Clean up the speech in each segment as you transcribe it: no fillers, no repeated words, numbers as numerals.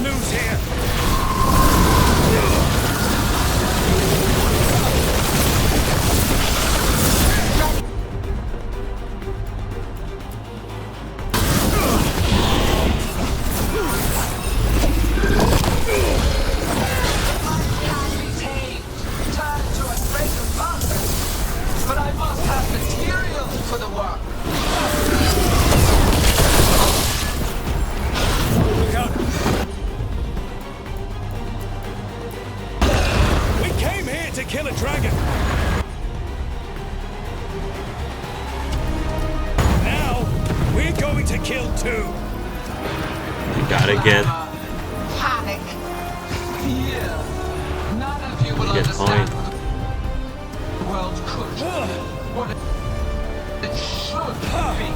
lose here. But I must have material for the work. Look out. We came here to kill a dragon. Now, we're going to kill two. You gotta get... Panic. Fear. None of you will Get understand point. what the world could. What it should be.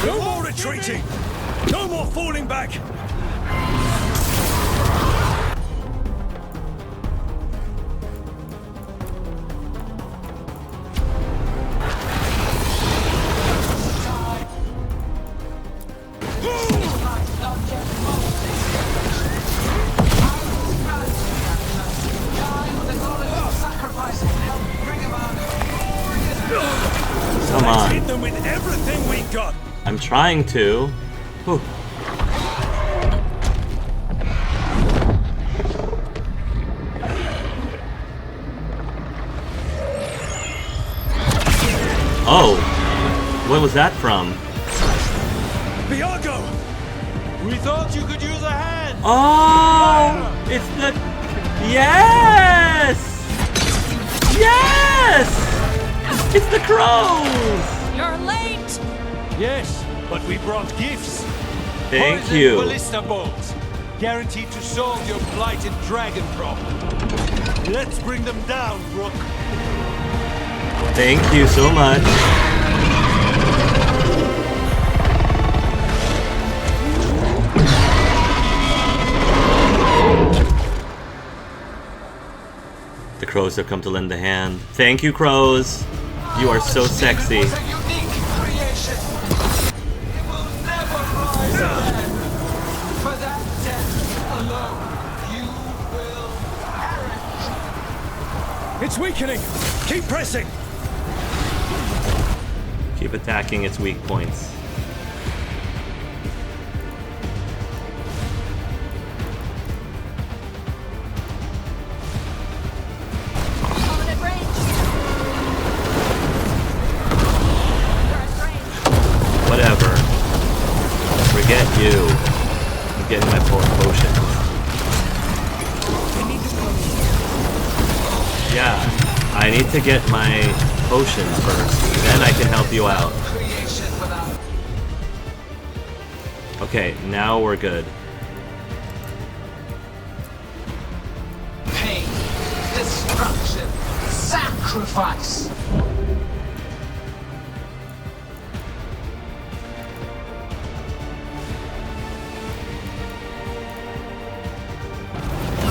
No more retreating. No more falling back. Come on. Hit them with everything we got. I'm trying to. Whew. Oh, what was that from? Viago! We thought you could use a hand! Oh, it's the... Yes! Yes! It's the crows! You're late! Yes, but we brought gifts. Thank Poison you. ballista bolts. Guaranteed to solve your blighted dragon problem. Let's bring them down, Rook. Thank you so much. The crows have come to lend a hand. Thank you, crows. You are so sexy. It was a unique creation. It will never rise again. For that death alone, you will perish. It's weakening. Keep pressing. Keep attacking its weak points. Coming at range. You're at range. Whatever. Forget you. I'm getting my potions. Yeah, I need to get my potions first. Then I can help you out. Creation without Okay, now we're good. pain, destruction, sacrifice.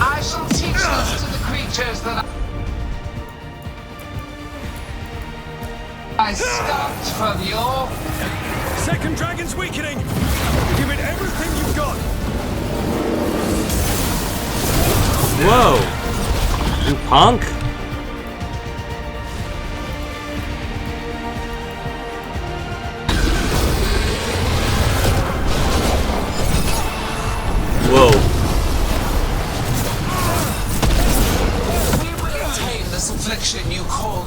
I shall teach this to the creatures that I stopped from your Second dragon's weakening. Give it everything you've got. Whoa! You punk! Whoa. We will tame this affliction you call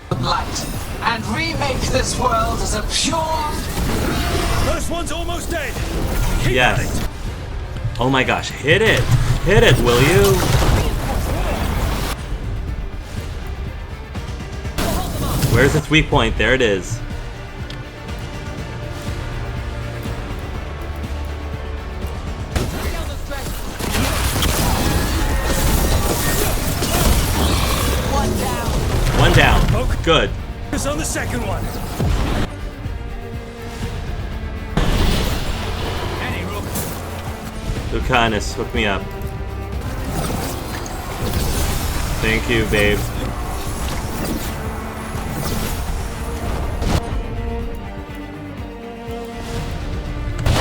the blight, and remake this world as a pure. First one's almost dead. Keep Yes. at it. Oh my gosh, hit it! Hit it, will you? Where's its weak point? There it is. One down. One down. Poke. Good. Focus on the second one. Lucanus, hook me up. Thank you, babe.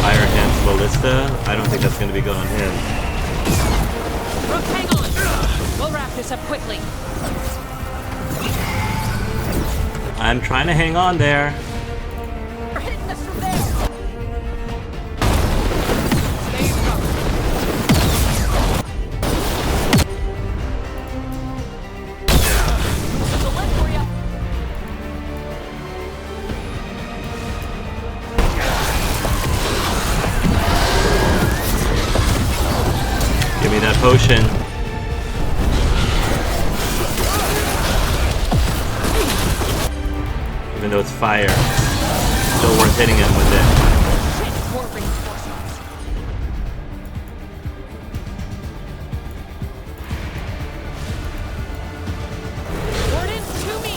Fire Hand's Ballista. I don't think that's gonna be good on him. Brooke, hang on. We'll wrap this up quickly. I'm trying to hang on there. They're hitting us from there. Stay in cover. There's a lift for you. Give me that potion. Even though it's fire, still worth hitting him with it. Shit, more reinforcements. Warden's to me.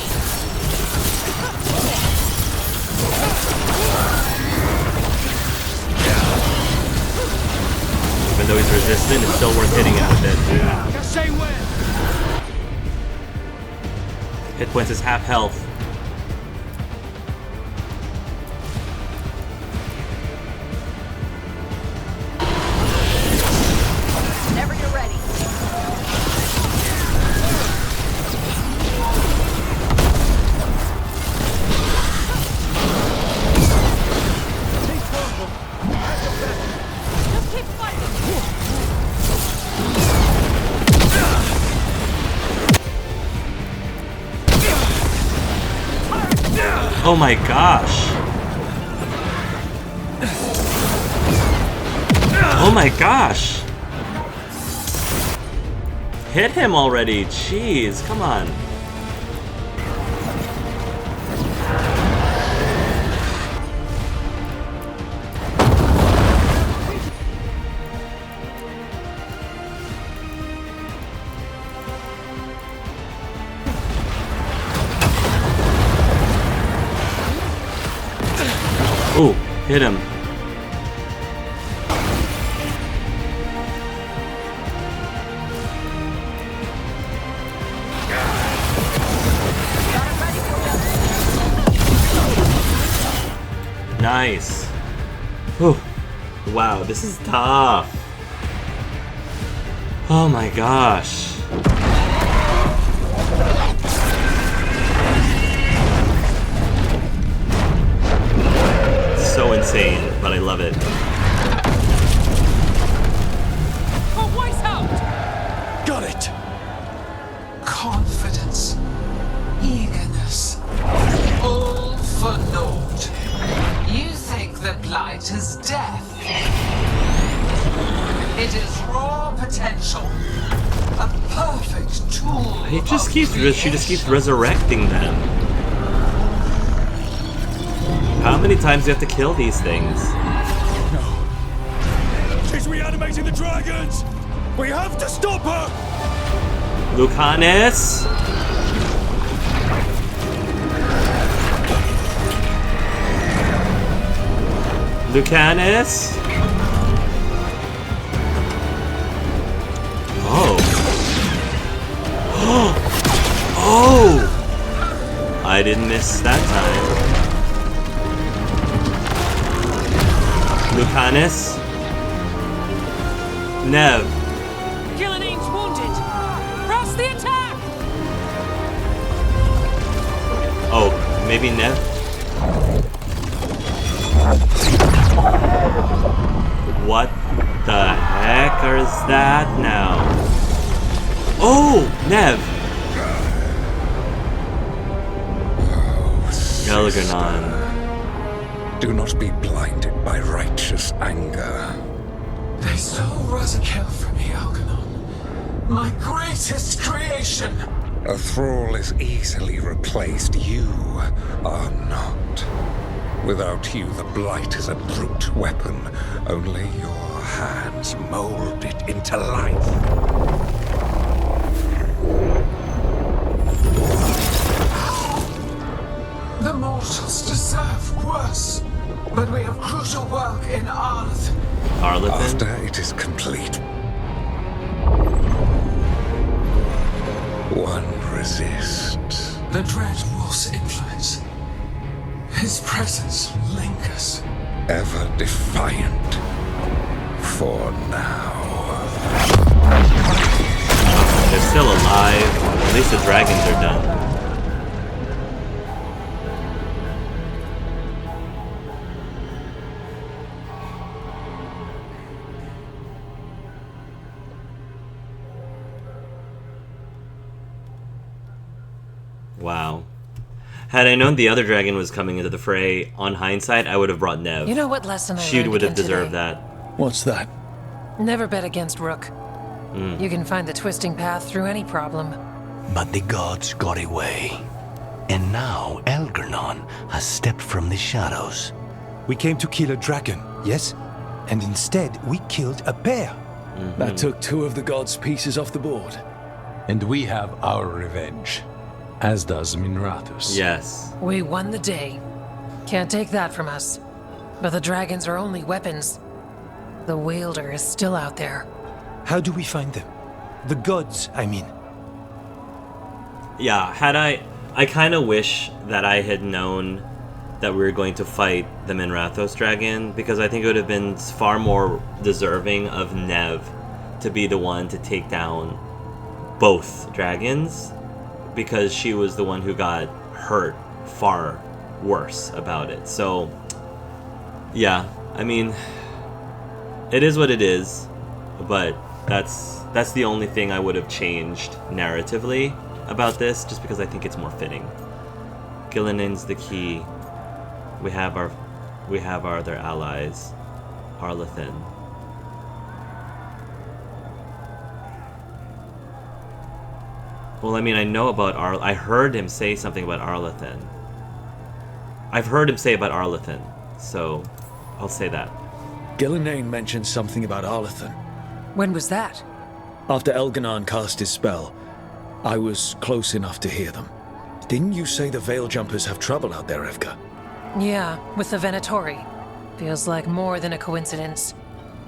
Even though he's resistant, it's still worth hitting him with it. Just say when. Hit points is half health. Whenever you're ready. Just keep fighting. Oh my gosh. Oh my gosh. Hit him already. Jeez, come on. Ooh, hit him. Nice. Whew. Wow, this is tough. Oh my gosh. So insane, but I love it. Oh, voice out! Got it. Confidence, eagerness, all for naught. You think the blight is death? It is raw potential, a perfect tool. She just of keeps creation. resurrecting them. How many times do you have to kill these things? She's reanimating the dragons. We have to stop her. Lucanus? Lucanus? Oh. Oh! I didn't miss that time. Lucanus? Nev. Ghilan'nain's wounded. Press the attack! Oh, maybe Nev? What the heck is that now? Oh, Nev! Elgar'nan. Do not be blinded by righteous anger. They stole Rosakill from me, Elgar'nan. My greatest creation. A thrall is easily replaced. You are not. Without you, the blight is a brute weapon. Only your hands mold it into life. The mortals deserve worse. But we have crucial work in Arth. Arlithin? After it is complete, one resists. The Dread Wolf's influence. His presence lingers. Ever defiant. For now. They're still alive. At least the dragons are done. Wow. Had I known the other dragon was coming into the fray, on hindsight, I would have brought Nev. You know what lesson I She learned would have again deserved today? that. What's that? Never bet against Rook. You can find the twisting path through any problem. But the gods got away. And now Elgar'nan has stepped from the shadows. We came to kill a dragon, yes? And instead, we killed a bear. That took 2 of the gods' pieces off the board. And we have our revenge, as does Minrathous. Yes. We won the day. Can't take that from us. But the dragons are only weapons. The wielder is still out there. How do we find them? The gods, I mean. Yeah, had I kind of wish that I had known that we were going to fight the Minrathous dragon, because I think it would have been far more deserving of Nev to be the one to take down both dragons, because she was the one who got hurt far worse about it. So, yeah, I mean, it is what it is, but that's the only thing I would have changed narratively about this, just because I think it's more fitting. Ghilan'nain's the key. We have our other allies, Arlithin. Well, I mean, I know about I heard him say something about Arlithin. I've heard him say about Arlithin, so I'll say that. Ghilan'nain mentioned something about Arlithin. When was that? After Elgar'nan cast his spell, I was close enough to hear them. Didn't you say the Veil Jumpers have trouble out there, Evka? Yeah, with the Venatori. Feels like more than a coincidence.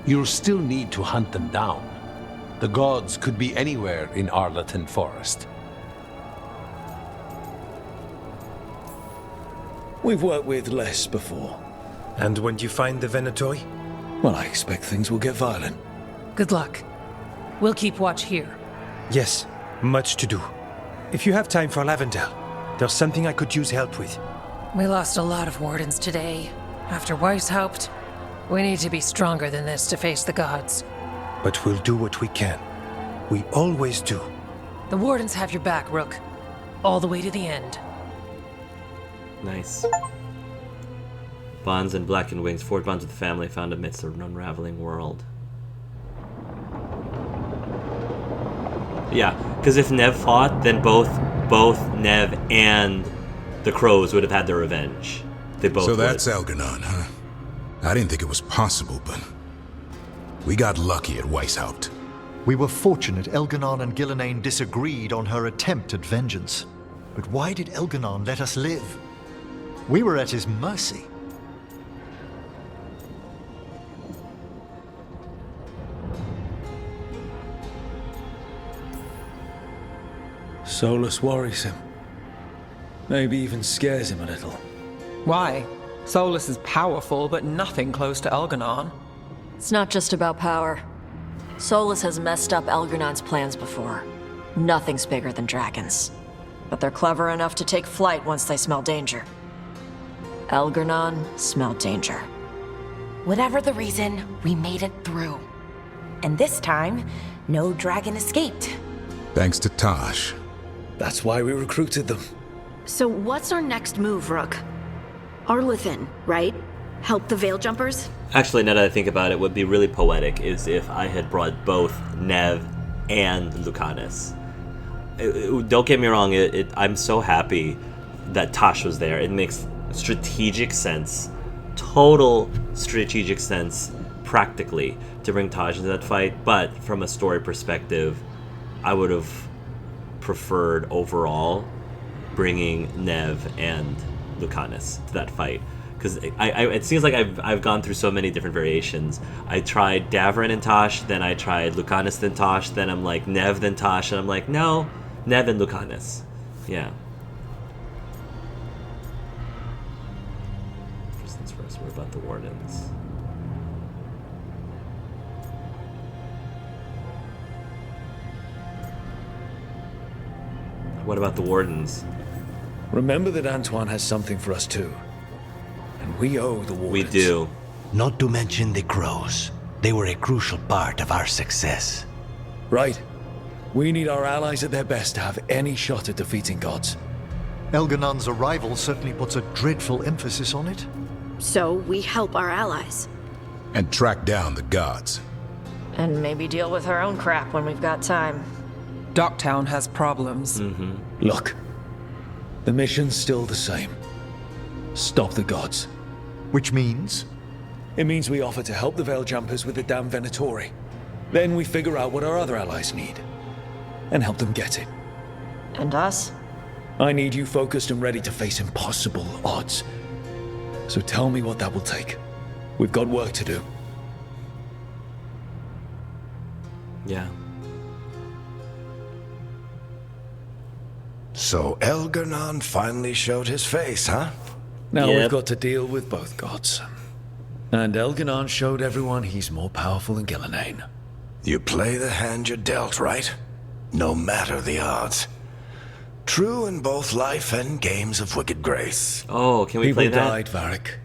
You'll still need to hunt them down. The gods could be anywhere in Arlithin Forest. We've worked with less before. And when you find the Venatori? Well, I expect things will get violent. Good luck. We'll keep watch here. Yes, much to do. If you have time for Lavendel, there's something I could use help with. We lost a lot of wardens today. After Weishaupt, we need to be stronger than this to face the gods. But we'll do what we can. We always do. The wardens have your back, Rook. All the way to the end. Nice. Bonds and blackened wings, forged bonds with the family found amidst an unraveling world. Yeah, because if Nev fought, then both Nev and the crows would have had their revenge. They both So would. that's Elgar'nan, huh? I didn't think it was possible, but we got lucky at Weishaupt. We were fortunate Elgar'nan and Ghilan'nain disagreed on her attempt at vengeance. But why did Elgar'nan let us live? We were at his mercy. Solus worries him. Maybe even scares him a little. Why? Solus is powerful, but nothing close to Elgar'nan. It's not just about power. Solus has messed up Elgar'nan's plans before. Nothing's bigger than dragons. But they're clever enough to take flight once they smell danger. Elgar'nan smelled danger. Whatever the reason, we made it through. And this time, no dragon escaped. Thanks to Tosh. That's why we recruited them. So what's our next move, Rook? Arlithin, right? Help the Veil Jumpers? Actually, now that I think about it, what would be really poetic is if I had brought both Nev and Lucanus. Don't get me wrong, I'm so happy that Tosh was there. It makes strategic sense, total strategic sense, practically, to bring Tosh into that fight. But from a story perspective, I would have preferred overall bringing Nev and Lucanus to that fight. Because it seems like I've gone through so many different variations. I tried Davrin and Tosh, then I tried Lucanus then Tosh, then I'm like Nev then Tosh, and I'm like, no, Nev and Lucanus. Yeah. First things first, what about the Wardens? What about the Wardens? Remember that Antoine has something for us too. And we owe the Wardens. We do. Not to mention the Crows. They were a crucial part of our success. Right. We need our allies at their best to have any shot at defeating gods. Elgar'nan's arrival certainly puts a dreadful emphasis on it. So we help our allies. And track down the gods. And maybe deal with our own crap when we've got time. Docktown has problems. Look, the mission's still the same. Stop the gods. Which means? It means we offer to help the Veil Jumpers with the damn Venatori. Then we figure out what our other allies need. And help them get it. And us? I need you focused and ready to face impossible odds. So tell me what that will take. We've got work to do. Yeah. So Elgar'nan finally showed his face, huh? Now we've got to deal with both gods. And Elgar'nan showed everyone he's more powerful than Ghilan'nain. You play the hand you're dealt, right? No matter the odds. True in both life and games of wicked grace. Oh, can we play that? People died, Varric.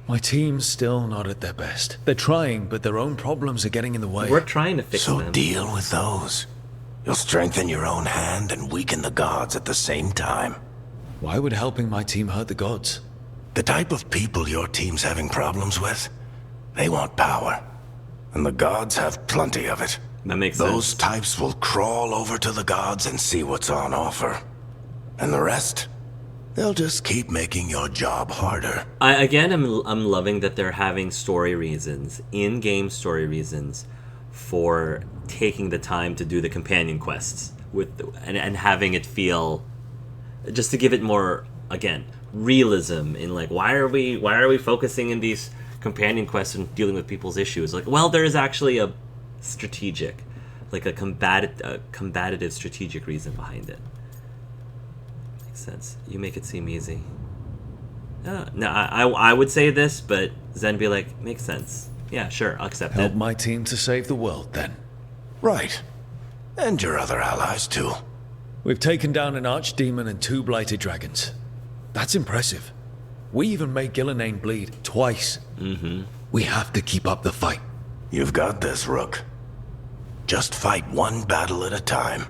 My team's still not at their best. They're trying, but their own problems are getting in the way. We're trying to fix them. So deal with those. You'll strengthen your own hand and weaken the gods at the same time. Why would helping my team hurt the gods? The type of people your team's having problems with, they want power. And the gods have plenty of it. That makes sense. Those types will crawl over to the gods and see what's on offer. And the rest, they'll just keep making your job harder. I'm loving that they're having story reasons, in-game story reasons, for taking the time to do the companion quests and having it feel, just to give it more, again, realism in like, why are we focusing in these companion quests and dealing with people's issues? Like, well, there is actually a strategic, like a combative strategic reason behind it. Makes sense. You make it seem easy. No, I would say this, but Zen be like, makes sense. Yeah, sure, I'll accept it. Help my team to save the world, then. Right. And your other allies, too. We've taken down an archdemon and 2 blighted dragons. That's impressive. We even made Ghilan'nain bleed twice. We have to keep up the fight. You've got this, Rook. Just fight one battle at a time.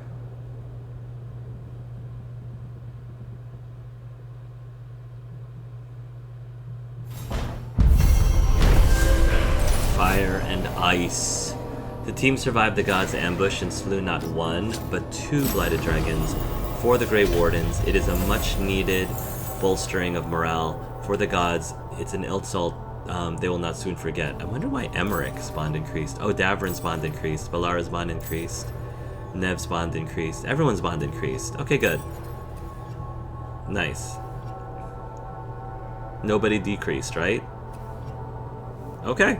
Fire and ice. The team survived the gods' ambush and slew not 1, but 2 blighted dragons. For the Grey Wardens, it is a much-needed bolstering of morale. For the gods, it's an insult they will not soon forget. I wonder why Emmrich's bond increased. Oh, Davrin's bond increased. Valara's bond increased. Nev's bond increased. Everyone's bond increased. Okay, good. Nice. Nobody decreased, right? Okay.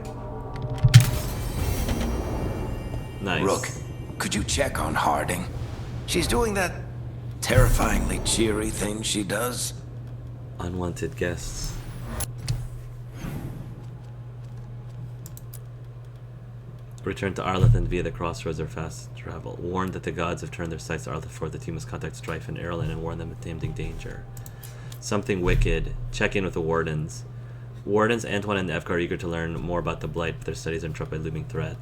Nice. Rook, could you check on Harding? She's doing that terrifyingly cheery thing she does. Unwanted guests. Return to Arlathan via the crossroads or fast travel. Warned that the gods have turned their sights to Arlathan before the team must contact Strife and Erlen and warn them of impending danger. Something wicked. Check in with the Wardens. Wardens, Antoine and Evgar are eager to learn more about the Blight, but their studies are interrupted by a looming threat.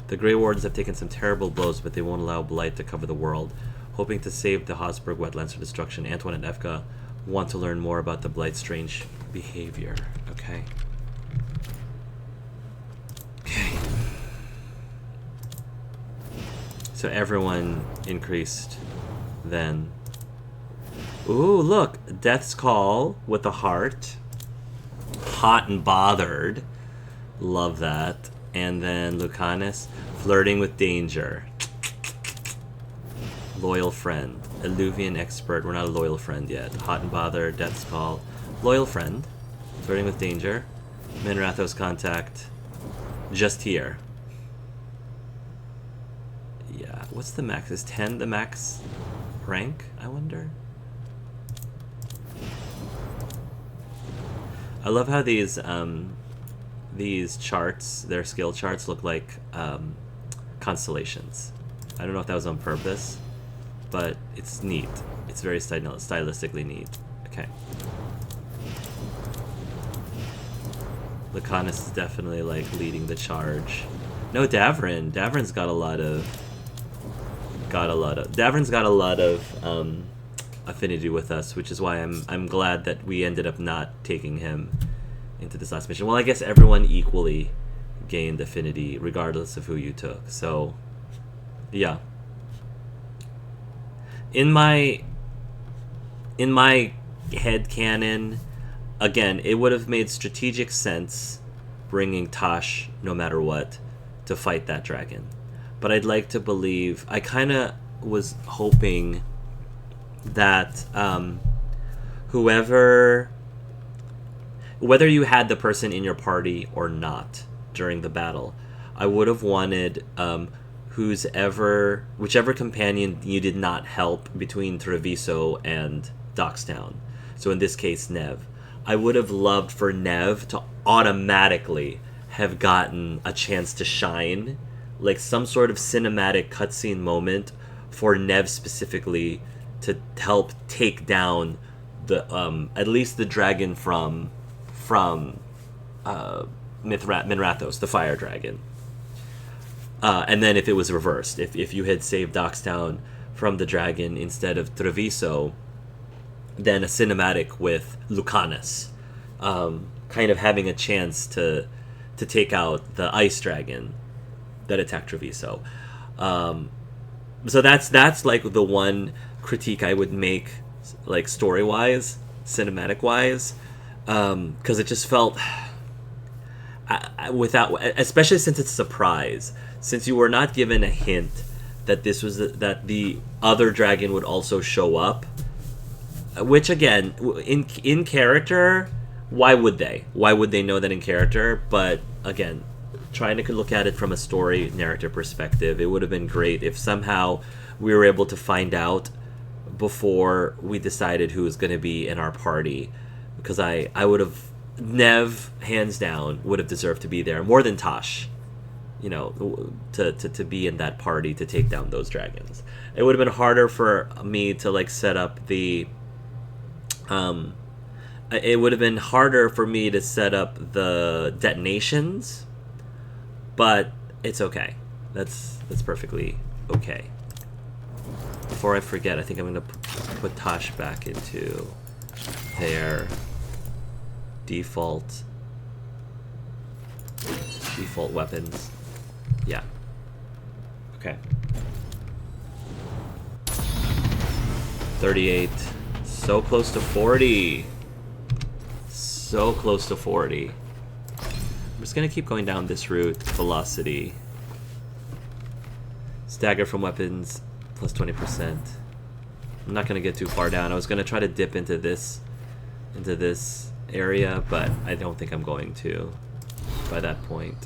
The Grey Wardens have taken some terrible blows, but they won't allow Blight to cover the world. Hoping to save the Habsburg wetlands from destruction, Antoine and Evgar want to learn more about the Blight's strange behavior. Okay. Okay. So everyone increased then. Ooh, look! Death's Call with a heart. Hot and bothered. Love that. And then Lucanus, flirting with danger. Loyal friend. Illuvian expert. We're not a loyal friend yet. Hot and bothered. Death's Call. Loyal friend. Flirting with danger. Minrathos contact. Just here. Yeah, what's the max? Is 10 the max rank, I wonder? I love how these charts, their skill charts, look like constellations. I don't know if that was on purpose, but it's neat. It's very stylistically neat. Okay. Lucanus is definitely like leading the charge. No, Davrin. Davrin's got a lot of affinity with us, which is why I'm glad that we ended up not taking him into this last mission. Well, I guess everyone equally gained affinity regardless of who you took. So, yeah. In my head canon, again, it would have made strategic sense bringing Tosh no matter what to fight that dragon. But I'd like to believe, I kind of was hoping that whether you had the person in your party or not during the battle, I would have wanted whichever companion you did not help between Treviso and Dockstown. So in this case, Nev. I would have loved for Nev to automatically have gotten a chance to shine, like some sort of cinematic cutscene moment for Nev specifically to help take down the at least the dragon from Minrathos, the fire dragon. And then if it was reversed, if you had saved Dockstown from the dragon instead of Treviso, then a cinematic with Lucanus kind of having a chance to take out the ice dragon that attacked Treviso. So that's like the one critique I would make, like story-wise, cinematic-wise, because it just felt without, especially since it's a surprise, since you were not given a hint that this was that the other dragon would also show up, which again in character, why would they know that in character? But again, trying to look at it from a story narrative perspective, it would have been great if somehow we were able to find out before we decided who was going to be in our party, because I would have, Nev hands down would have deserved to be there more than Tosh, to be in that party to take down those dragons. It would have been harder for me to like set up the it would have been harder for me to set up the detonations, but it's okay. That's perfectly okay. Before I forget, I think I'm going to put Tosh back into their default weapons. Yeah. Okay. 38. So close to 40. So close to 40. I'm just going to keep going down this route. Velocity. Stagger from weapons. Plus 20%. I'm not going to get too far down. I was going to try to dip into this area, but I don't think I'm going to by that point.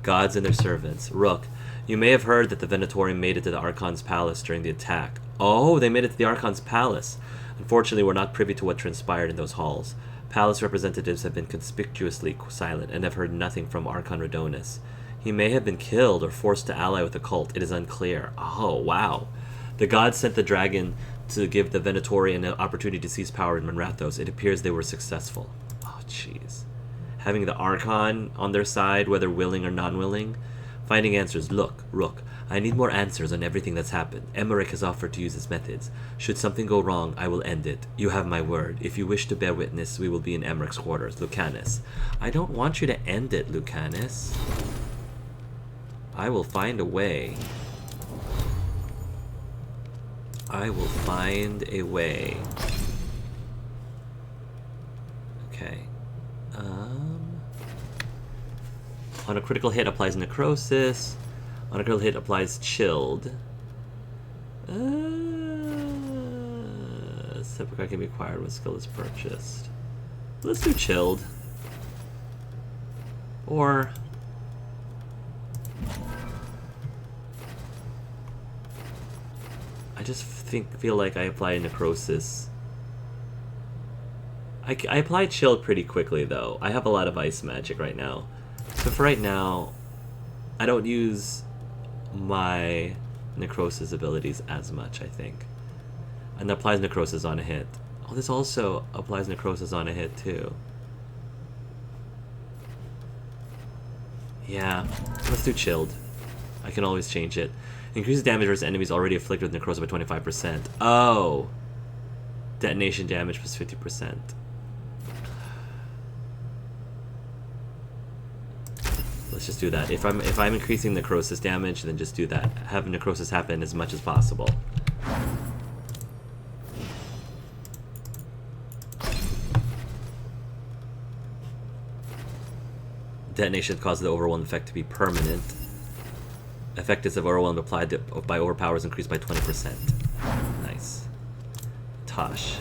Gods and their servants. Rook, you may have heard that the Venatori made it to the Archon's palace during the attack. Oh, they made it to the Archon's palace. Unfortunately, we're not privy to what transpired in those halls. Palace representatives have been conspicuously silent and have heard nothing from Archon Rhodonis. He may have been killed or forced to ally with the cult. It is unclear. Oh, wow. The gods sent the dragon to give the Venatori an opportunity to seize power in Minrathos. It appears they were successful. Oh, jeez. Having the Archon on their side, whether willing or non-willing. Finding answers. Look, Rook, I need more answers on everything that's happened. Emmrich has offered to use his methods. Should something go wrong, I will end it. You have my word. If you wish to bear witness, we will be in Emmrich's quarters. Lucanus. I don't want you to end it, Lucanus. I will find a way. I will find a way. Okay. On a critical hit applies necrosis. On a critical hit applies chilled. Separate card can be acquired when skill is purchased. Let's do chilled. Or... I just feel like I applied necrosis. I applied chilled pretty quickly though. I have a lot of ice magic right now. So for right now, I don't use my necrosis abilities as much, I think. And that applies necrosis on a hit. Oh, this also applies necrosis on a hit too. Yeah, let's do chilled. I can always change it. Increases damage versus enemies already afflicted with necrosis by 25%. Oh! Detonation damage plus 50%. Let's just do that. If I'm increasing necrosis damage, then just do that. Have necrosis happen as much as possible. Detonation causes the overwhelm effect to be permanent. Effectiveness of overwhelm applied by overpowers increased by 20%. Nice. Tosh.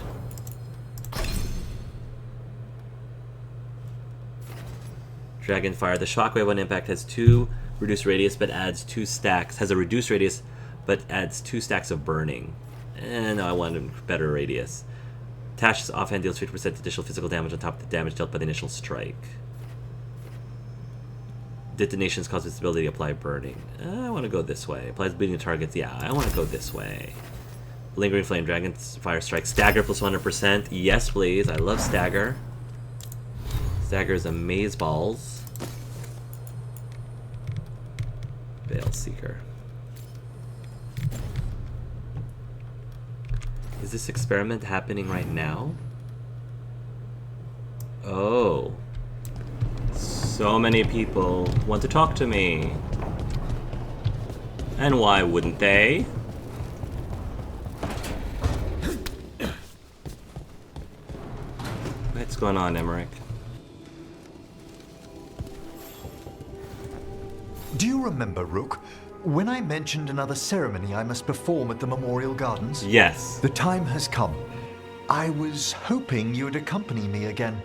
Dragonfire. The shockwave on impact has 2 reduced radius, but adds 2 stacks. Has a reduced radius, but adds 2 stacks of burning. No, I want a better radius. Tash's offhand deals 50% additional physical damage on top of the damage dealt by the initial strike. Detonations cause its ability to apply burning. I want to go this way. Applies bleeding to targets. Yeah, I want to go this way. Lingering Flame, Dragon's Fire Strike. Stagger plus 100%. Yes, please. I love Stagger. Stagger is amazeballs. Veil Seeker. Is this experiment happening right now? Oh. So many people want to talk to me. And why wouldn't they? What's going on, Emmrich? Do you remember, Rook, when I mentioned another ceremony I must perform at the Memorial Gardens? Yes. The time has come. I was hoping you'd accompany me again.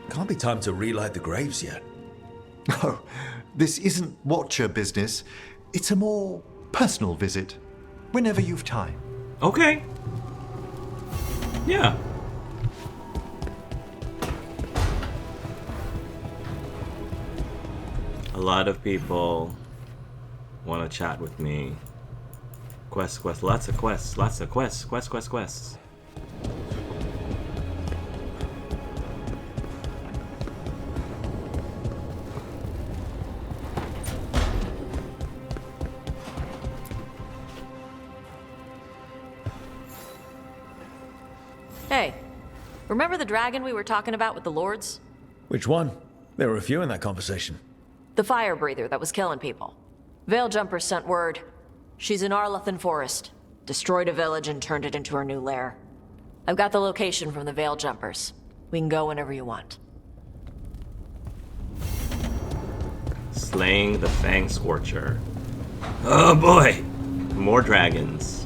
Can't be time to relight the graves yet. Oh, this isn't Watcher business. It's a more personal visit. Whenever you've time. Okay. Yeah. A lot of people want to chat with me. Quest, lots of quests, quests. Hey, remember the dragon we were talking about with the lords? Which one? There were a few in that conversation. The fire breather that was killing people. Veiljumpers sent word. She's in Arlathan Forest. Destroyed a village and turned it into her new lair. I've got the location from the Veiljumpers. We can go whenever you want. Slaying the Fang Scorcher. Oh boy! More dragons.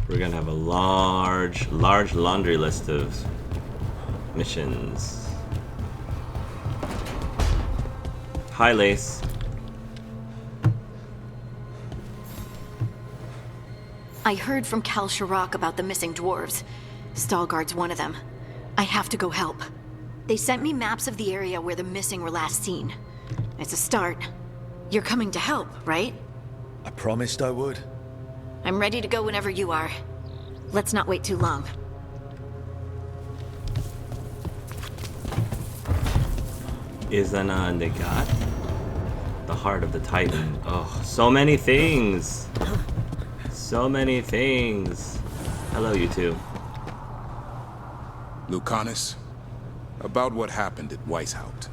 We're gonna have a large laundry list of missions. Hi, Lace. I heard from Kal Sharok about the missing dwarves. Stalgard's one of them. I have to go help. They sent me maps of the area where the missing were last seen. It's a start. You're coming to help, right? I promised I would. I'm ready to go whenever you are. Let's not wait too long. Isana Negat? The heart of the Titan. Oh, so many things! So many things. Hello, you two. Lucanus, about what happened at Weishaupt.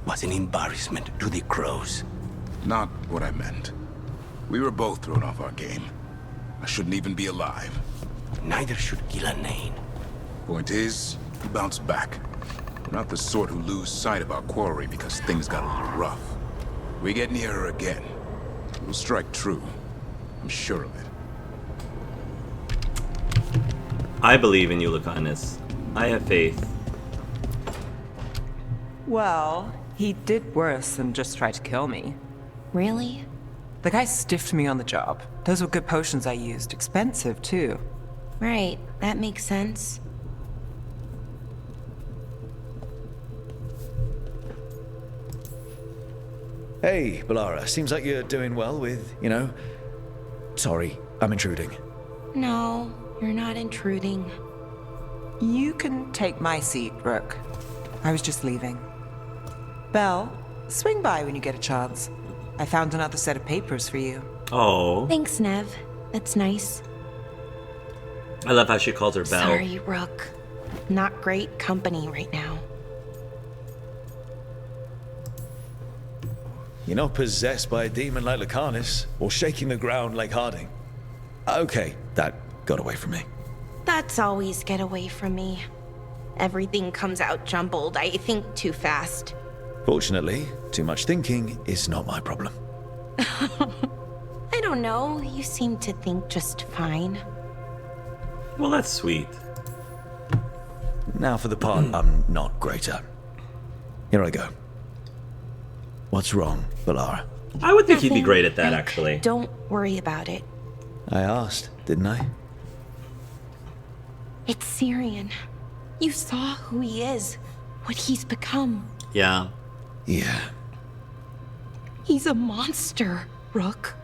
Was an embarrassment to the crows. Not what I meant. We were both thrown off our game. I shouldn't even be alive. Neither should Ghilan'nain. Point is, he bounced back. We're not the sort who lose sight of our quarry because things got a little rough. We get near her again, we'll strike true. I'm sure of it. I believe in you, Lucanus. I have faith. Well, he did worse than just try to kill me. Really? The guy stiffed me on the job. Those were good potions I used. Expensive, too. Right, that makes sense. Hey, Balara, seems like you're doing well with, Sorry, I'm intruding. No, you're not intruding. You can take my seat, Rook. I was just leaving. Belle, swing by when you get a chance. I found another set of papers for you. Oh. Thanks, Nev. That's nice. I love how she calls her Belle. Sorry, Rook. Not great company right now. You're not possessed by a demon like Lucanus, or shaking the ground like Harding. Okay, that got away from me. That's always get away from me. Everything comes out jumbled. I think too fast. Fortunately, too much thinking is not my problem. I don't know. You seem to think just fine. Well, that's sweet. Now for the part I'm not great at. Here I go. What's wrong, Balara? I would think he'd be great at that, actually. Don't worry about it. I asked, didn't I? It's Syrian. You saw who he is, what he's become. Yeah. Yeah. He's a monster, Rook.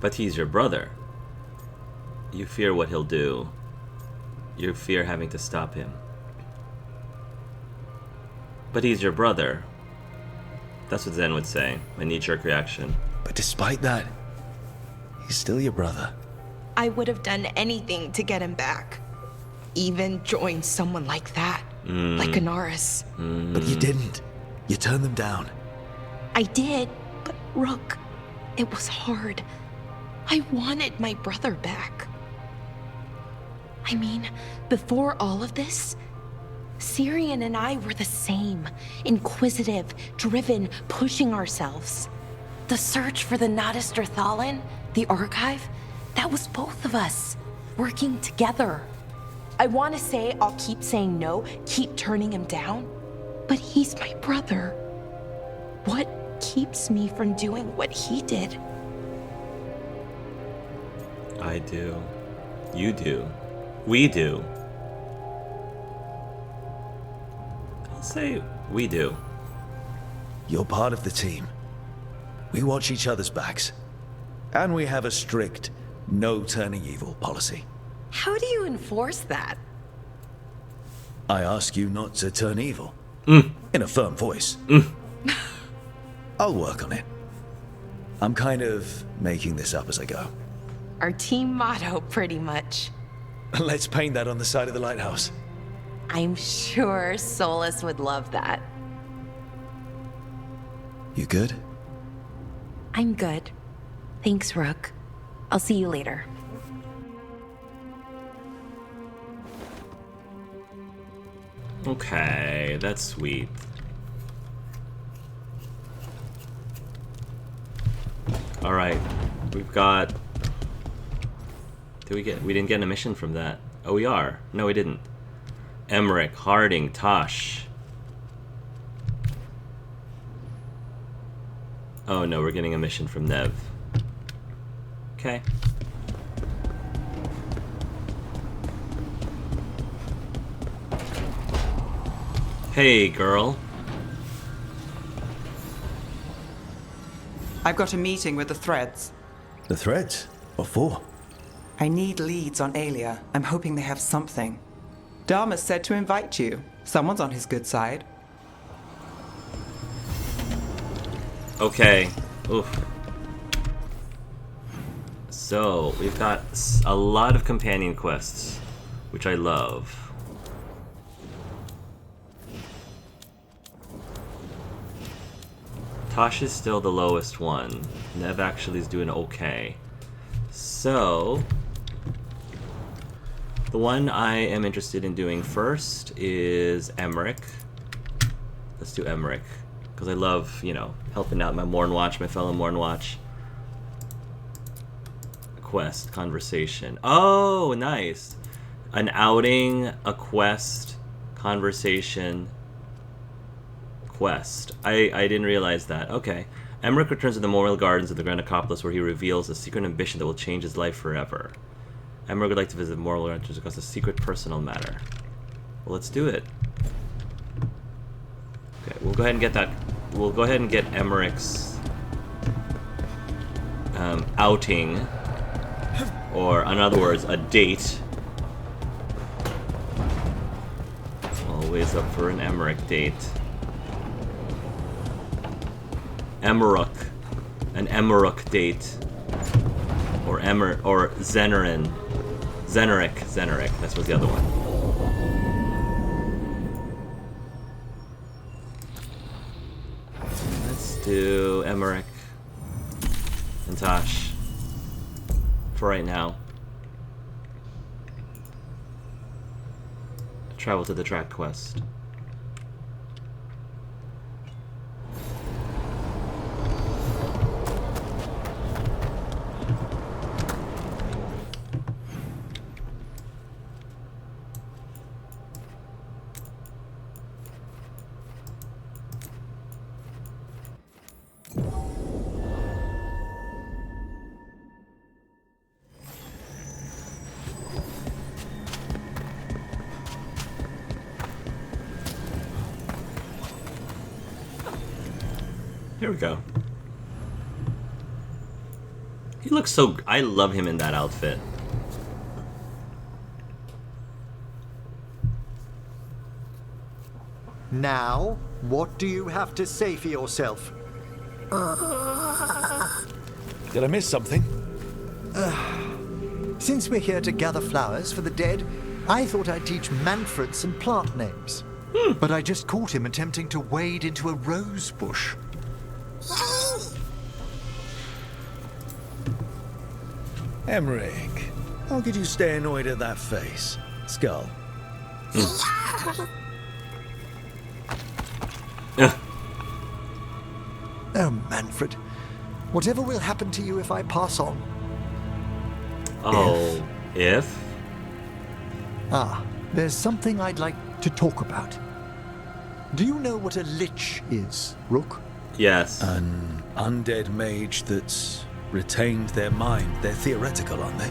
But he's your brother. You fear what he'll do. You fear having to stop him. But he's your brother. That's what Zen would say. A knee-jerk reaction. But despite that, he's still your brother. I would have done anything to get him back. Even join someone like that. Like Anaris. But you didn't. You turned them down. I did, but Rook, it was hard. I wanted my brother back. I mean, before all of this, Syrian and I were the same. Inquisitive, driven, pushing ourselves. The search for the Nadister Thalin, the archive, that was both of us, working together. I want to say I'll keep saying no, keep turning him down, but he's my brother. What keeps me from doing what he did? I do. You do. We do. I'll say we do. You're part of the team. We watch each other's backs. And we have a strict no turning evil policy. How do you enforce that? I ask you not to turn evil. In a firm voice. I'll work on it. I'm kind of making this up as I go. Our team motto, pretty much. Let's paint that on the side of the lighthouse. I'm sure Solus would love that. You good? I'm good. Thanks, Rook. I'll see you later. Okay, that's sweet. Alright, we've got... We didn't get a mission from that. Oh, we are. No, we didn't. Emmrich, Harding, Tosh. Oh no, we're getting a mission from Nev. Okay. Hey, girl. I've got a meeting with the Threads. The Threads? What for? I need leads on Aelia. I'm hoping they have something. Dharma said to invite you. Someone's on his good side. Okay. Oof. So, we've got a lot of companion quests, which I love. Tosh is still the lowest one. Nev actually is doing okay. So... The one I am interested in doing first is Emmrich. Let's do Emmrich. Because I love, you know, helping out my Mornwatch, my fellow Mornwatch. Quest, conversation. Oh, nice. An outing, a quest, conversation, quest. I didn't realize that. Okay. Emmrich returns to the Memorial Gardens of the Grand Acropolis where he reveals a secret ambition that will change his life forever. Emmrich would like to visit the Memorial Gardens to discuss a secret personal matter. Well, let's do it. Okay, we'll go ahead and get that. We'll go ahead and get Emmerich's outing, or in other words, a date. Always up for an Emmrich date. Emmerich, an Emmerich date, or Zenerin, Zeneric. That's what's the other one. Let's do Emmerich and Tosh for right now. Travel to the track quest. Here we go. He looks so... I love him in that outfit. Now, what do you have to say for yourself? Did I miss something? Since we're here to gather flowers for the dead, I thought I'd teach Manfred some plant names. But I just caught him attempting to wade into a rose bush. Emmrich, how could you stay annoyed at that face? Skull. Oh, Manfred. Whatever will happen to you if I pass on? Oh, if? Ah, there's something I'd like to talk about. Do you know what a lich is, Rook? Yes. An undead mage that's retained their mind. They're theoretical, aren't they?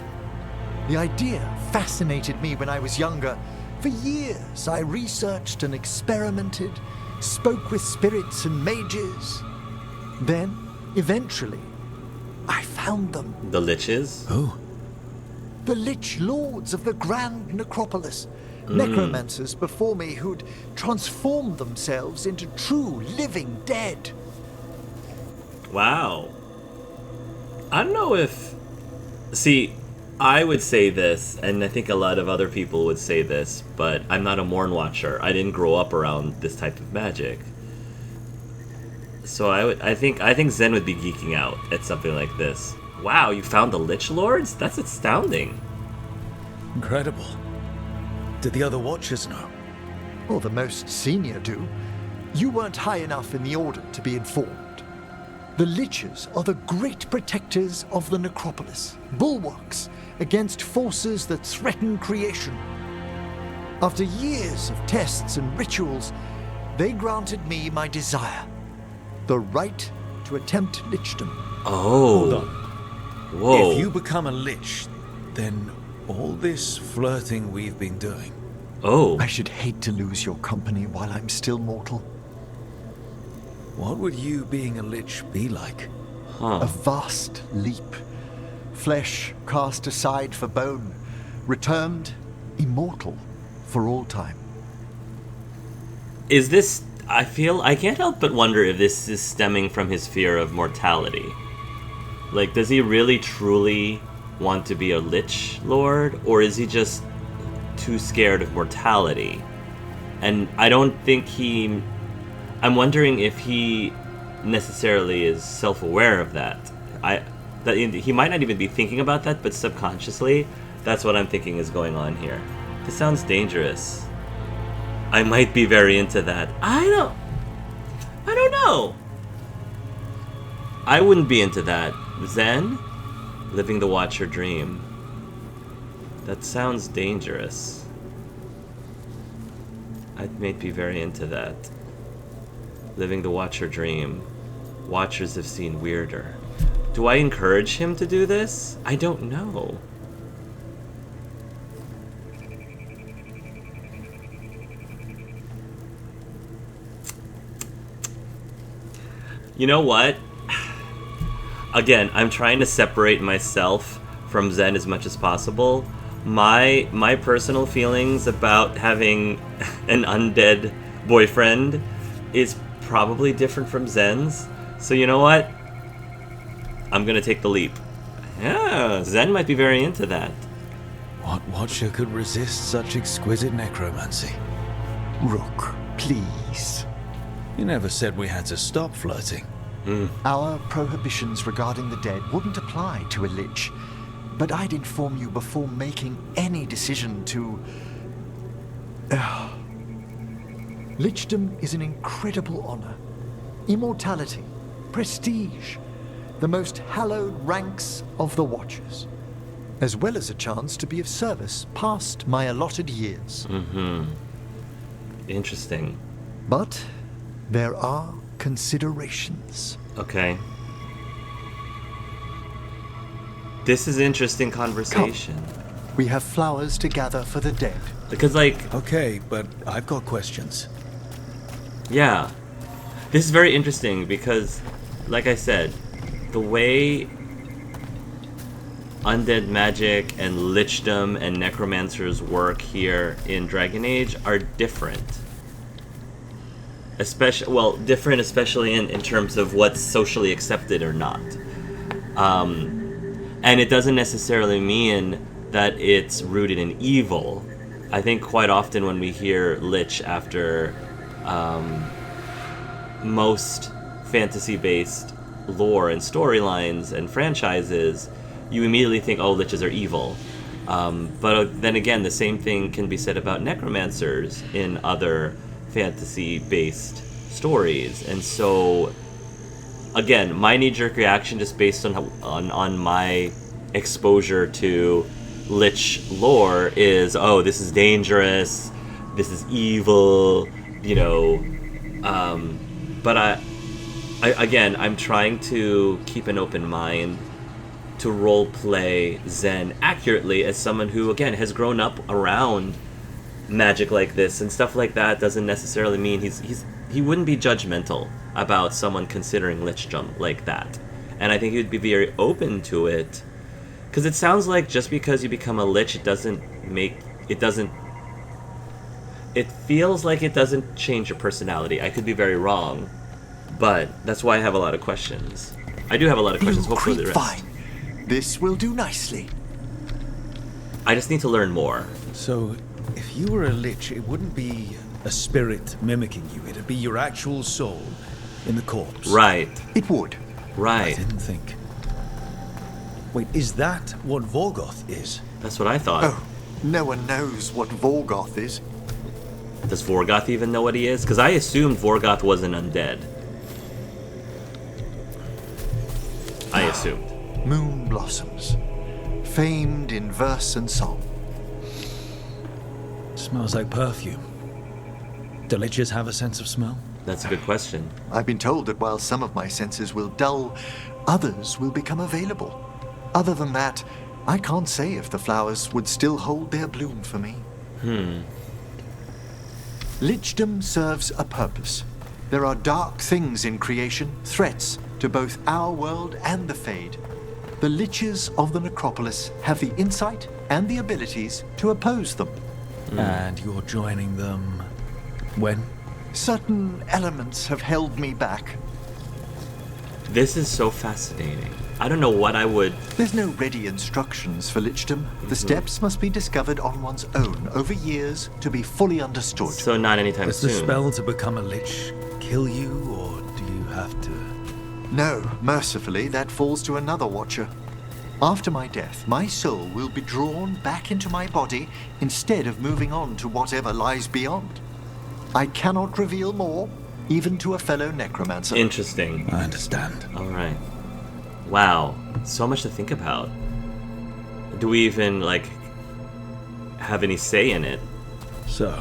The idea fascinated me when I was younger. For years, I researched and experimented, spoke with spirits and mages. Then, eventually, I found them. The liches? Who? The Lich Lords of the Grand Necropolis. Necromancers before me who'd transformed themselves into true living dead. Wow. I don't know if... See, I would say this, and I think a lot of other people would say this, but I'm not a Morn Watcher. I didn't grow up around this type of magic. So I think Zen would be geeking out at something like this. Wow, you found the Lich Lords? That's astounding. Incredible. Did the other Watchers know? Well, the most senior do. You weren't high enough in the Order to be informed. The Liches are the great protectors of the Necropolis, bulwarks against forces that threaten creation. After years of tests and rituals, they granted me my desire, the right to attempt lichdom. Oh. Hold on. Whoa. If you become a lich, then all this flirting we've been doing. Oh. I should hate to lose your company while I'm still mortal. What would you being a lich be like? Huh. A vast leap. Flesh cast aside for bone, returned immortal for all time. Is this... I can't help but wonder if this is stemming from his fear of mortality. Like, does he really truly want to be a Lich Lord? Or is he just too scared of mortality? And I don't think he... I'm wondering if he necessarily is self-aware of that. He might not even be thinking about that, but subconsciously, That's what I'm thinking is going on here. This sounds dangerous. I might be very into that. I don't know. I wouldn't be into that. Zen? Living the Watcher dream. That sounds dangerous. I might be very into that. Living the Watcher dream. Watchers have seen weirder. Do I encourage him to do this? I don't know. You know what? Again, I'm trying to separate myself from Zen as much as possible. My personal feelings about having an undead boyfriend is probably different from Zen's. So you know what? I'm gonna take the leap. Yeah, Zen might be very into that. What watcher could resist such exquisite necromancy? Rook, please. You never said we had to stop flirting. Our prohibitions regarding the dead wouldn't apply to a lich, but I'd inform you before making any decision to... Lichdom is an incredible honor. Immortality, prestige, the most hallowed ranks of the Watchers, as well as a chance to be of service past my allotted years. Interesting. But there are considerations. Okay. This is interesting conversation. Come. We have flowers to gather for the dead. Because, like... Okay, but I've got questions. Yeah. This is very interesting because, like I said, the way undead magic and lichdom and necromancers work here in Dragon Age are different. Different especially in terms of what's socially accepted or not. And it doesn't necessarily mean that it's rooted in evil. I think quite often when we hear lich after most fantasy-based lore and storylines and franchises, you immediately think, oh, liches are evil. But then again, the same thing can be said about necromancers in other fantasy-based stories. And so, again, my knee-jerk reaction, just based on my exposure to lich lore, is, oh, this is dangerous, this is evil, you know. But I'm trying to keep an open mind to roleplay Zen accurately as someone who, again, has grown up around magic like this and stuff like that. Doesn't necessarily mean he wouldn't be judgmental about someone considering lichdom like that. And I think he would be very open to it, because it sounds like just because you become a lich, it feels like it doesn't change your personality. I could be very wrong, but that's why I have a lot of questions. I do have a lot of questions. Hopefully the rest. Fine. This will do nicely. I just need to learn more. So, if you were a lich, it wouldn't be a spirit mimicking you. It'd be your actual soul in the corpse. Right. It would. Right. I didn't think. Wait, is that what Vorgoth is? That's what I thought. Oh, no one knows what Vorgoth is. Does Vorgoth even know what he is? Because I assumed Vorgoth was an undead. I assumed. Moon blossoms, famed in verse and song. Smells like perfume. Do liches have a sense of smell? That's a good question. I've been told that while some of my senses will dull, others will become available. Other than that, I can't say if the flowers would still hold their bloom for me. Lichdom serves a purpose. There are dark things in creation, threats to both our world and the Fade. The liches of the Necropolis have the insight and the abilities to oppose them. And you're joining them when? Certain elements have held me back. This is so fascinating. I don't know what I would... There's no ready instructions for lichdom. The steps must be discovered on one's own over years to be fully understood. So not anytime soon. Does the spell to become a lich kill you, or do you have to... No, mercifully, that falls to another watcher. After my death, my soul will be drawn back into my body instead of moving on to whatever lies beyond. I cannot reveal more, even to a fellow necromancer. Interesting. I understand. Alright. Wow. So much to think about. Do we even, like, have any say in it? So,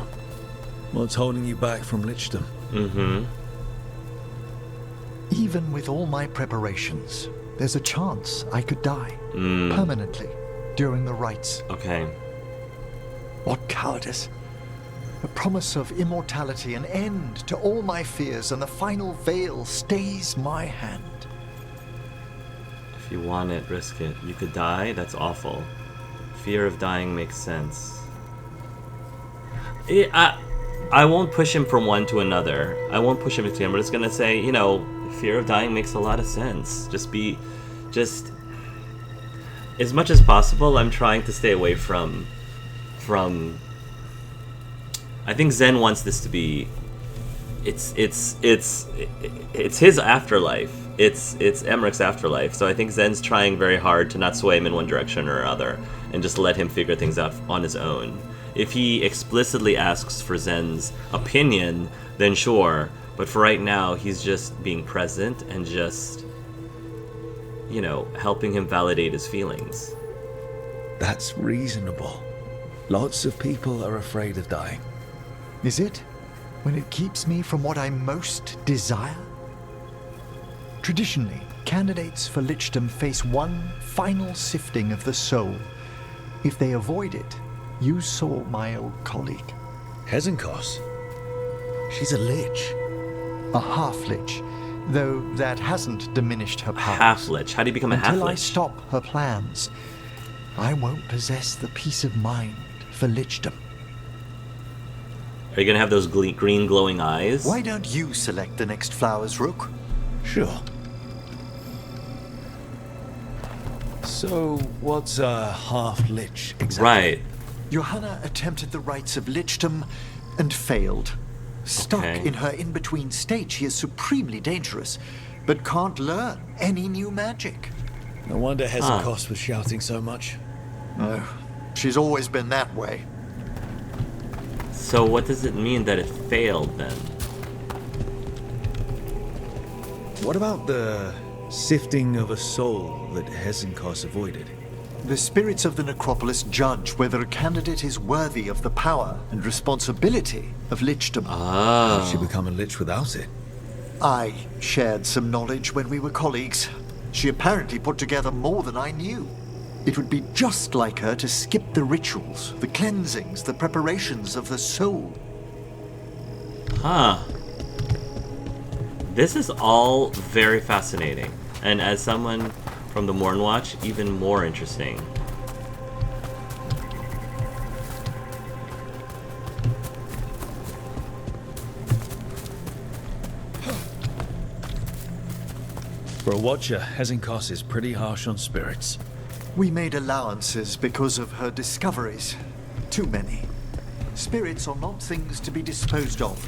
what's holding you back from Lichdom? Mm-hmm. Even with all my preparations, there's a chance I could die permanently during the rites. Okay. What cowardice. A promise of immortality, an end to all my fears, and the final veil stays my hand. If you want it, risk it. You could die? That's awful. Fear of dying makes sense. I won't push him from one to another. I won't push him to him, but it's gonna say, you know, fear of dying makes a lot of sense. Just as much as possible, I'm trying to stay away from I think Zen wants this to be it's his afterlife. It's Emmrich's afterlife. So I think Zen's trying very hard to not sway him in one direction or other and just let him figure things out on his own. If he explicitly asks for Zen's opinion, then sure. But for right now, he's just being present and just, you know, helping him validate his feelings. That's reasonable. Lots of people are afraid of dying. Is it? When it keeps me from what I most desire? Traditionally, candidates for Lichdom face one final sifting of the soul. If they avoid it, you saw my old colleague. Hezenkos? She's a lich. A half-lich, though that hasn't diminished her powers. Half-lich? How do you become a half-lich? Until I stop her plans, I won't possess the peace of mind for Lichdom. Are you gonna have those green glowing eyes? Why don't you select the next flowers, Rook? Sure. So, what's a half-lich exactly? Right. Johanna attempted the rites of Lichdom and failed. Stuck in her in-between state, she is supremely dangerous, but can't learn any new magic. No wonder Hezenkos was shouting so much. No, she's always been that way. So what does it mean that it failed then? What about the sifting of a soul that Hezenkos avoided? The spirits of the necropolis judge whether a candidate is worthy of the power and responsibility of Lichdom. How'd she become a lich without it? I shared some knowledge when we were colleagues. She apparently put together more than I knew. It would be just like her to skip the rituals, the cleansings, the preparations of the soul. Huh. This is all very fascinating. And as someone from the Mornwatch, even more interesting. For a Watcher, Hezenkos is pretty harsh on spirits. We made allowances because of her discoveries. Too many. Spirits are not things to be disposed of.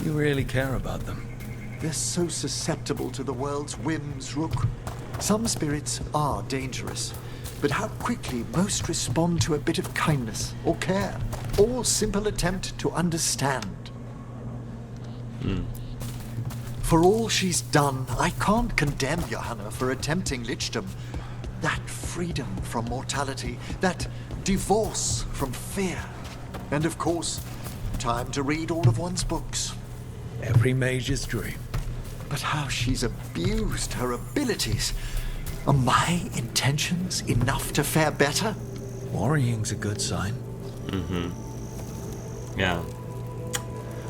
You really care about them. They're so susceptible to the world's whims, Rook. Some spirits are dangerous, but how quickly most respond to a bit of kindness or care, or simple attempt to understand. For all she's done, I can't condemn Johanna for attempting Lichdom. That freedom from mortality, that divorce from fear, and of course, time to read all of one's books. Every mage's dream. But how she's abused her abilities. Are my intentions enough to fare better? Worrying's a good sign. Yeah.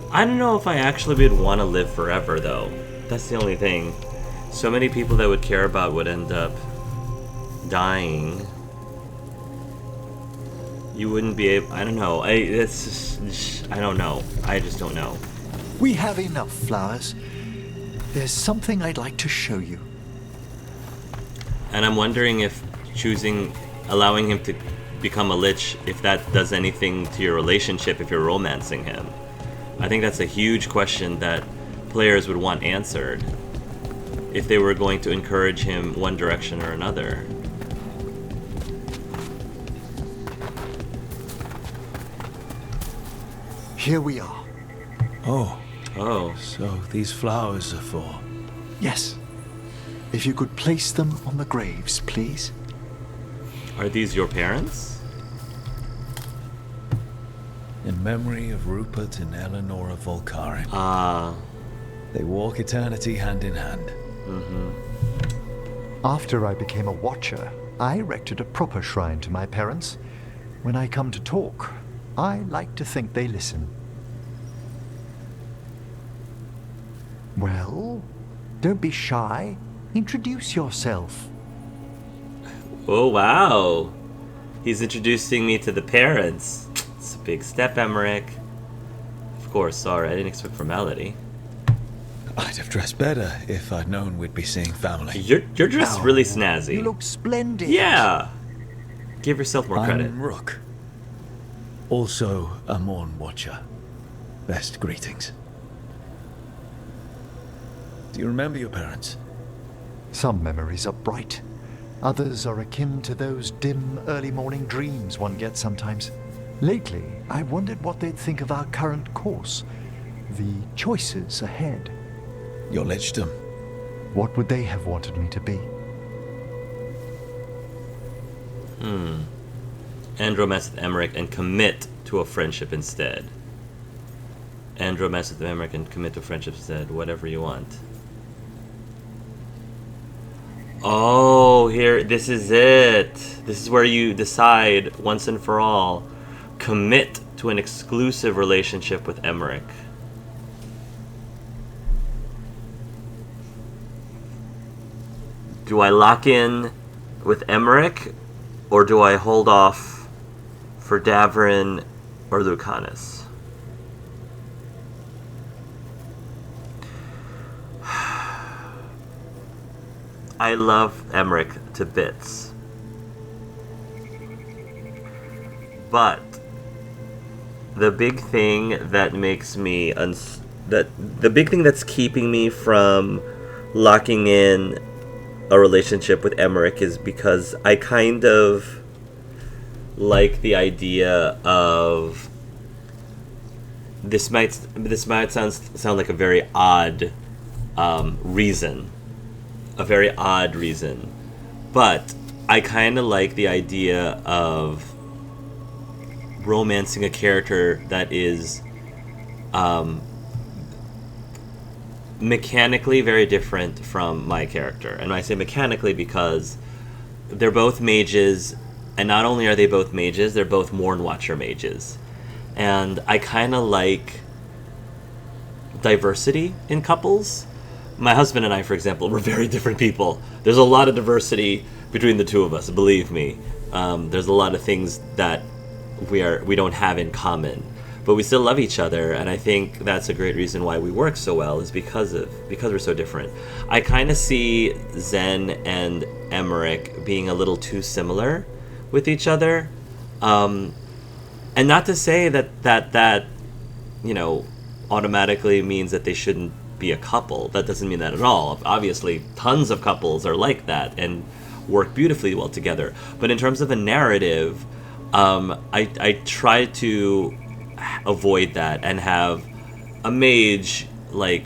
I don't know if I actually would want to live forever, though. That's the only thing. So many people that would care about would end up dying. You wouldn't be able... I don't know. I don't know. I just don't know. We have enough flowers. There's something I'd like to show you. And I'm wondering if allowing him to become a lich, if that does anything to your relationship if you're romancing him. I think that's a huge question that players would want answered if they were going to encourage him one direction or another. here we are. Oh. Oh. So these flowers are for... Yes. If you could place them on the graves, please. Are these your parents? In memory of Rupert and Eleanora Volcarin. Ah. They walk eternity hand in hand. After I became a watcher, I erected a proper shrine to my parents. When I come to talk, I like to think they listen. Well, don't be shy. Introduce yourself. Oh, wow. He's introducing me to the parents. It's a big step, Emmrich. Of course, sorry, I didn't expect formality. I'd have dressed better if I'd known we'd be seeing family. You're dressed really snazzy. You look splendid. Yeah. Give yourself more credit. I'm Rook. Also a Morn Watcher. Best greetings. Do you remember your parents? Some memories are bright. Others are akin to those dim early morning dreams one gets sometimes. Lately, I wondered what they'd think of our current course. The choices ahead. Your lichdom. What would they have wanted me to be? And romance with Emmrich and commit to a friendship instead. And romance with Emmrich and commit to a friendship instead. Whatever you want. Oh, here, this is it. This is where you decide once and for all. Commit to an exclusive relationship with Emmrich. Do I lock in with Emmrich, or do I hold off for Davrin or Lucanus? I love Emmrich to bits. But the big thing that makes me the big thing that's keeping me from locking in a relationship with Emmrich is because I kind of like the idea of this might sound like a very odd reason. A very odd reason. But I kind of like the idea of romancing a character that is mechanically very different from my character. And I say mechanically because they're both mages, and not only are they both mages, they're both Morn Watcher mages. And I kind of like diversity in couples. My husband and I, for example, we're very different people. There's a lot of diversity between the two of us, believe me. There's a lot of things that we don't have in common, but we still love each other, and I think that's a great reason why we work so well is because we're so different. I kind of see Zen and Emmrich being a little too similar with each other, and not to say that automatically means that they shouldn't be a couple. That doesn't mean that at all. Obviously, tons of couples are like that and work beautifully well together. But in terms of a narrative, I try to avoid that and have a mage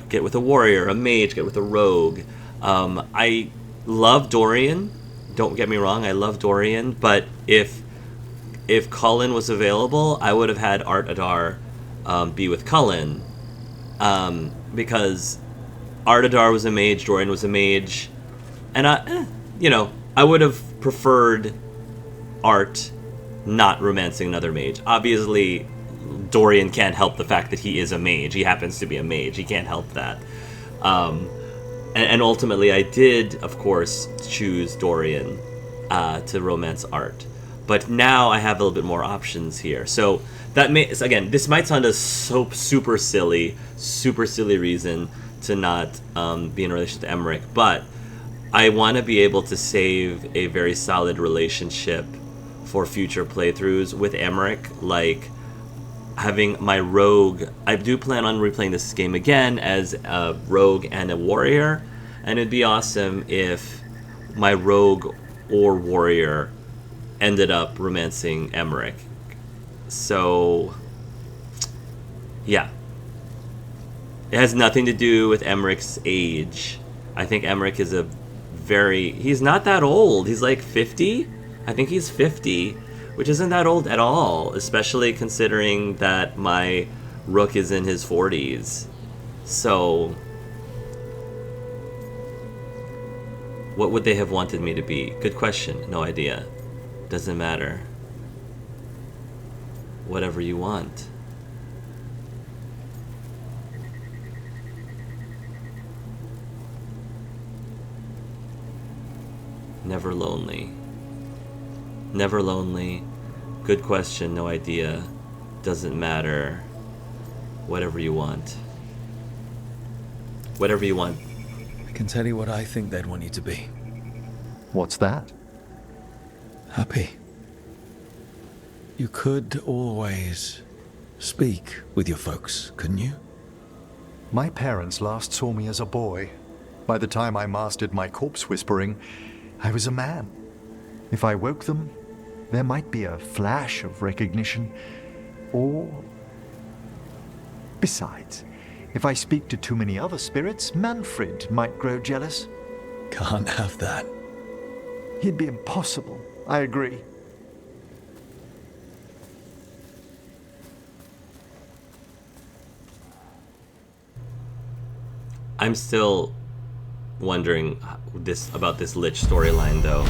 get with a warrior, a mage get with a rogue. I love Dorian. Don't get me wrong, I love Dorian. But if Cullen was available, I would have had Art Adar be with Cullen. Because Art Adar was a mage, Dorian was a mage, and I would have preferred Art not romancing another mage. Obviously, Dorian can't help the fact that he is a mage. He happens to be a mage. He can't help that. And ultimately, I did, of course, choose Dorian to romance Art. But now I have a little bit more options here. So that again, this might sound a super silly reason to not be in a relationship to Emmrich, but I want to be able to save a very solid relationship for future playthroughs with Emmrich, like having my rogue. I do plan on replaying this game again as a rogue and a warrior, and it'd be awesome if my rogue or warrior ended up romancing Emmrich. So Yeah. It has nothing to do with Emmrich's age. I think Emmrich is he's not that old. He's like 50? I think he's 50, which isn't that old at all, especially considering that my Rook is in his 40s. So, what would they have wanted me to be? Good question. No idea. Doesn't matter. Whatever you want. Never lonely. Never lonely. Good question, no idea. Doesn't matter. Whatever you want. Whatever you want. I can tell you what I think they'd want you to be. What's that? Happy. You could always speak with your folks, couldn't you? My parents last saw me as a boy. By the time I mastered my corpse whispering, I was a man. If I woke them, there might be a flash of recognition, or... Besides, if I speak to too many other spirits, Manfred might grow jealous. Can't have that. He'd be impossible, I agree. I'm still wondering about this Lich storyline, though.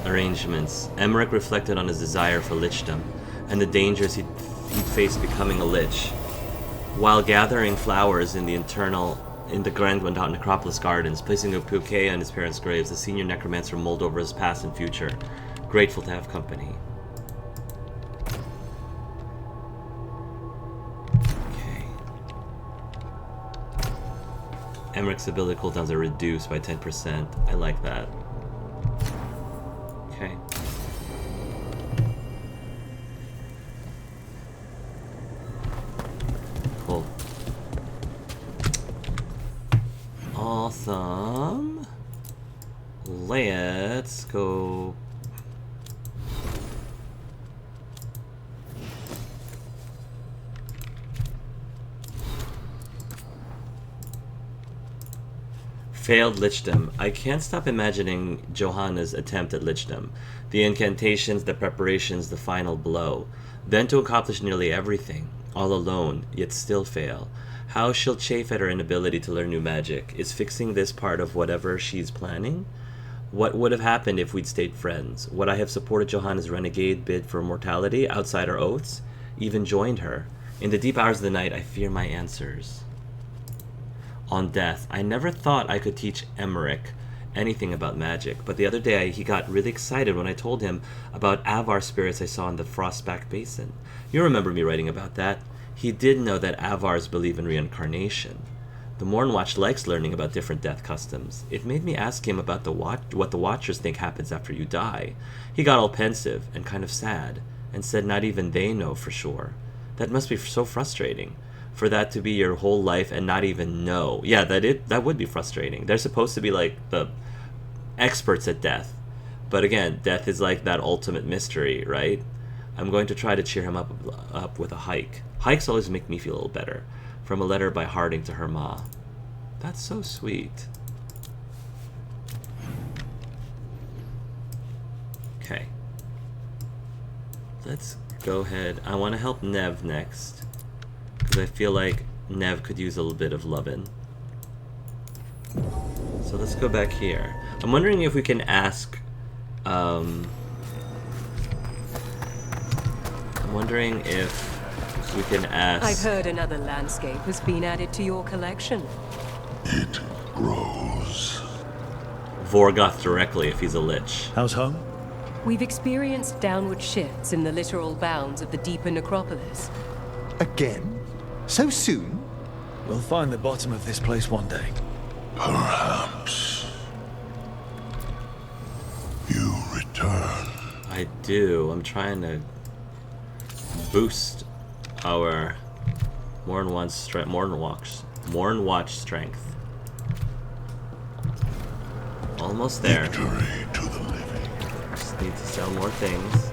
Arrangements. Emmrich reflected on his desire for Lichdom and the dangers he'd face becoming a Lich. While gathering flowers in the Grand Necropolis Gardens, placing a bouquet on his parents' graves, the senior necromancer mulled over his past and future, grateful to have company. Emmrich's ability cooldowns are reduced by 10%. I like that. Okay. Cool. Awesome. Let's go. Failed Lichdom. I can't stop imagining Johanna's attempt at Lichdom. The incantations, the preparations, the final blow. Then to accomplish nearly everything, all alone, yet still fail. How she'll chafe at her inability to learn new magic. Is fixing this part of whatever she's planning? What would have happened if we'd stayed friends? Would I have supported Johanna's renegade bid for immortality outside our oaths? Even joined her? In the deep hours of the night, I fear my answers. On death. I never thought I could teach Emmrich anything about magic, but the other day he got really excited when I told him about Avar spirits I saw in the Frostback Basin. You remember me writing about that. He did know that Avars believe in reincarnation. The Mornwatch likes learning about different death customs. It made me ask him about what the Watchers think happens after you die. He got all pensive and kind of sad, and said not even they know for sure. That must be so frustrating. For that to be your whole life and not even know. Yeah, that would be frustrating. They're supposed to be like the experts at death. But again, death is like that ultimate mystery, right? I'm going to try to cheer him up with a hike. Hikes always make me feel a little better. From a letter by Harding to her ma. That's so sweet. Okay. Let's go ahead. I want to help Nev next. Because I feel like Nev could use a little bit of lovin'. So let's go back here. I'm wondering if we can ask... I'm wondering if we can ask... I've heard another landscape has been added to your collection. It grows. Vorgoth directly if he's a Lich. How's home? We've experienced downward shifts in the literal bounds of the deeper necropolis. Again? So soon? We'll find the bottom of this place one day. Perhaps. You return. I do. I'm trying to boost our Mornwatch strength. Almost there. Victory to the living. Just need to sell more things.